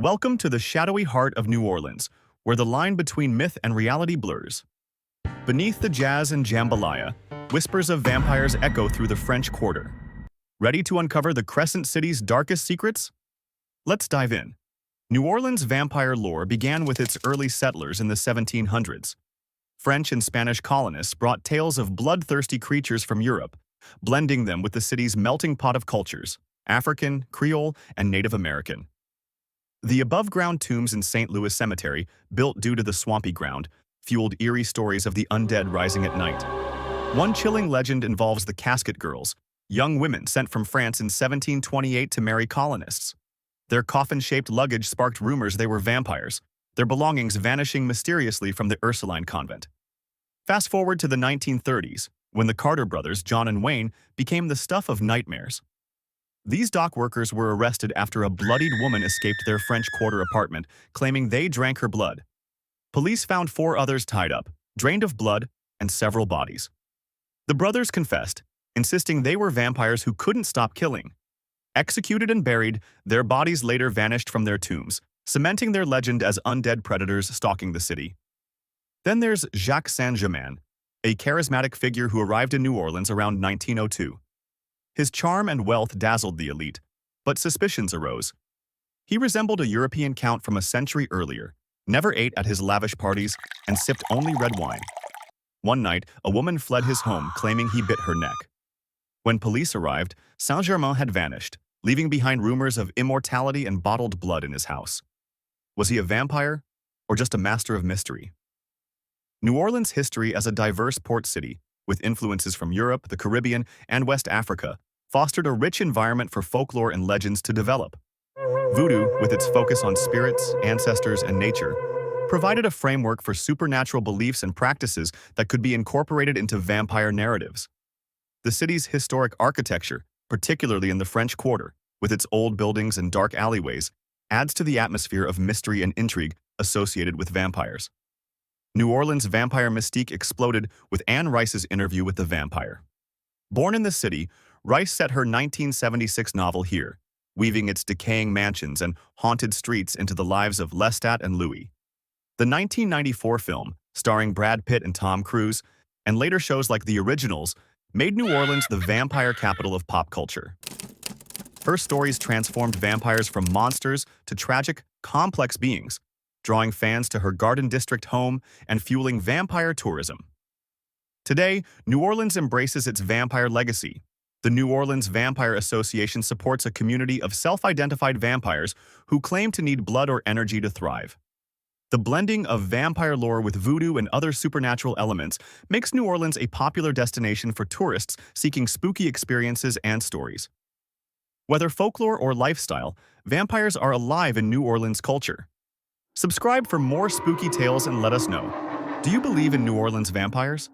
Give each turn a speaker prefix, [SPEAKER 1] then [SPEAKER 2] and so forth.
[SPEAKER 1] Welcome to the shadowy heart of New Orleans, where the line between myth and reality blurs. Beneath the jazz and jambalaya, whispers of vampires echo through the French Quarter. Ready to uncover the Crescent City's darkest secrets? Let's dive in. New Orleans' vampire lore began with its early settlers in the 1700s. French and Spanish colonists brought tales of bloodthirsty creatures from Europe, blending them with the city's melting pot of cultures: African, Creole, and Native American. The above-ground tombs in St. Louis Cemetery, built due to the swampy ground, fueled eerie stories of the undead rising at night. One chilling legend involves the Casket Girls, young women sent from France in 1728 to marry colonists. Their coffin-shaped luggage sparked rumors they were vampires, their belongings vanishing mysteriously from the Ursuline convent. Fast forward to the 1930s, when the Carter brothers, John and Wayne, became the stuff of nightmares. These dock workers were arrested after a bloodied woman escaped their French Quarter apartment, claiming they drank her blood. Police found 4 others tied up, drained of blood, and several bodies. The brothers confessed, insisting they were vampires who couldn't stop killing. Executed and buried, their bodies later vanished from their tombs, cementing their legend as undead predators stalking the city. Then there's Jacques Saint-Germain, a charismatic figure who arrived in New Orleans around 1902. His charm and wealth dazzled the elite, but suspicions arose. He resembled a European count from a century earlier, never ate at his lavish parties, and sipped only red wine. One night, a woman fled his home, claiming he bit her neck. When police arrived, Saint-Germain had vanished, leaving behind rumors of immortality and bottled blood in his house. Was he a vampire, or just a master of mystery? New Orleans' history as a diverse port city, with influences from Europe, the Caribbean, and West Africa, fostered a rich environment for folklore and legends to develop. Voodoo, with its focus on spirits, ancestors, and nature, provided a framework for supernatural beliefs and practices that could be incorporated into vampire narratives. The city's historic architecture, particularly in the French Quarter, with its old buildings and dark alleyways, adds to the atmosphere of mystery and intrigue associated with vampires. New Orleans' vampire mystique exploded with Anne Rice's Interview with the Vampire. Born in the city, Rice set her 1976 novel here, weaving its decaying mansions and haunted streets into the lives of Lestat and Louis. The 1994 film, starring Brad Pitt and Tom Cruise, and later shows like The Originals, made New Orleans the vampire capital of pop culture. Her stories transformed vampires from monsters to tragic, complex beings, drawing fans to her Garden District home and fueling vampire tourism. Today, New Orleans embraces its vampire legacy. The New Orleans Vampire Association supports a community of self-identified vampires who claim to need blood or energy to thrive. The blending of vampire lore with voodoo and other supernatural elements makes New Orleans a popular destination for tourists seeking spooky experiences and stories. Whether folklore or lifestyle, vampires are alive in New Orleans culture. Subscribe for more spooky tales and let us know. Do you believe in New Orleans vampires?